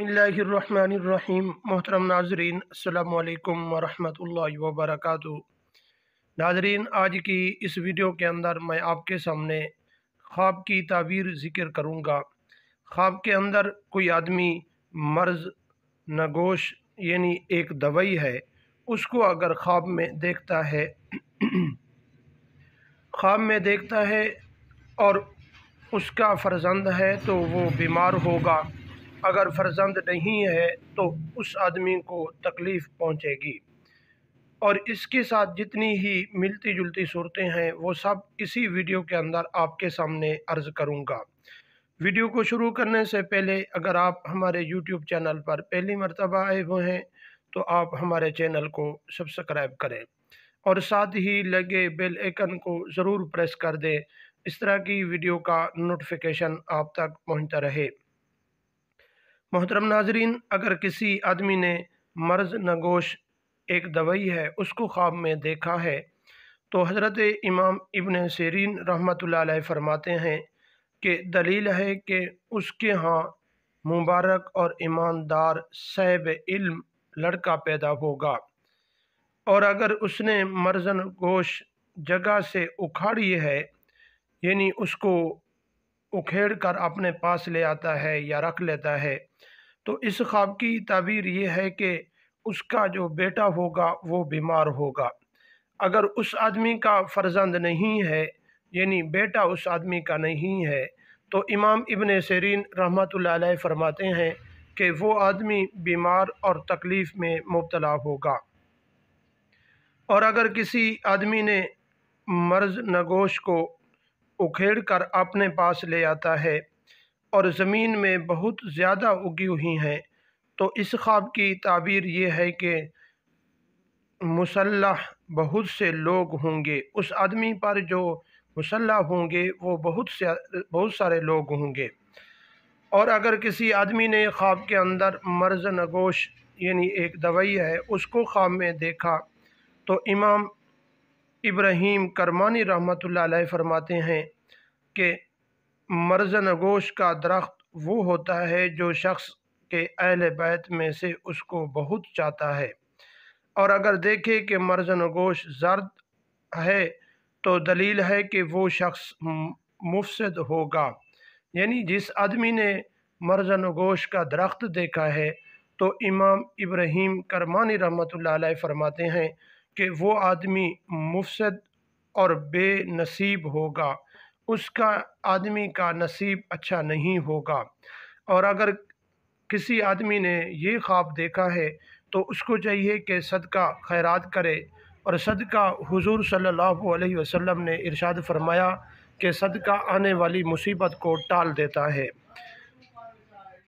बिस्मिल्लाहिर्रहमानिर्रहीम। मोहतरम नाजरीन, अस्सलामु अलैकुम वरहमतुल्लाहि वबरकातुहू। नाजरीन, आज की इस वीडियो के अंदर मैं आपके सामने ख्वाब की ताबीर ज़िक्र करूँगा। ख्वाब के अंदर कोई आदमी मर्ज़ नगोश यानी एक दवाई है, उसको अगर ख्वाब में देखता है और उसका फ़र्जंद है तो वो बीमार होगा। अगर फ़र्जंद नहीं है तो उस आदमी को तकलीफ़ पहुँचेगी। और इसके साथ जितनी ही मिलती जुलती सूरतें हैं वो सब इसी वीडियो के अंदर आपके सामने अर्ज़ करूँगा। वीडियो को शुरू करने से पहले अगर आप हमारे YouTube चैनल पर पहली मर्तबा आए हुए हैं तो आप हमारे चैनल को सब्सक्राइब करें और साथ ही लगे बेल आइकन को ज़रूर प्रेस कर दें। इस तरह की वीडियो का नोटिफिकेशन आप तक पहुँचता रहे। मोहतरम नाजरीन, अगर किसी आदमी ने मर्ज़ नगोश एक दवाई है उसको ख्वाब में देखा है तो हज़रत इमाम इब्न सीरीन रहमतुल्लाह अलैह फरमाते हैं कि दलील है कि उसके यहाँ मुबारक और ईमानदार साहिब इल्म लड़का पैदा होगा। और अगर उसने मर्ज़ नगोश जगह से उखाड़ी है यानी उसको उखेड़ कर अपने पास ले आता है या रख लेता है, तो इस ख्वाब की ताबीर ये है कि उसका जो बेटा होगा वो बीमार होगा। अगर उस आदमी का फ़र्जंद नहीं है यानी बेटा उस आदमी का नहीं है तो इमाम इब्न सीरीन रहमतुल्लाह अलैह फरमाते हैं कि वो आदमी बीमार और तकलीफ़ में मुब्तला होगा। और अगर किसी आदमी ने मर्ज़ नगोश को उखेड़ कर अपने पास ले आता है और ज़मीन में बहुत ज़्यादा उगी हुई हैं तो इस ख्वाब की ताबीर ये है कि मुसल्लह बहुत से लोग होंगे। उस आदमी पर जो मुसल्लह होंगे वो बहुत सारे लोग होंगे। और अगर किसी आदमी ने ख्वाब के अंदर मर्ज़ नगोश यानी एक दवाई है उसको ख्वाब में देखा तो इमाम इब्राहीम करमानी रहमतुल्लाह अलैह फरमाते हैं कि मर्ज़ नगोश का दरख्त वो होता है जो शख्स के अहले बैत में से उसको बहुत चाहता है। और अगर देखे कि मर्ज़ नगोश ज़र्द है तो दलील है कि वो शख्स मुफसद होगा। यानी जिस आदमी ने मर्ज़ नगोश का दरख्त देखा है तो इमाम इब्राहीम करमानी रहमतुल्लाह अलैह फरमाते हैं कि वो आदमी मुफसद और बेनसीब होगा, उसका आदमी का नसीब अच्छा नहीं होगा। और अगर किसी आदमी ने ये ख्वाब देखा है तो उसको चाहिए कि सदका खैरात करे। और सदका हुजूर सल्लल्लाहु अलैहि वसल्लम ने इरशाद फरमाया कि सदका आने वाली मुसीबत को टाल देता है।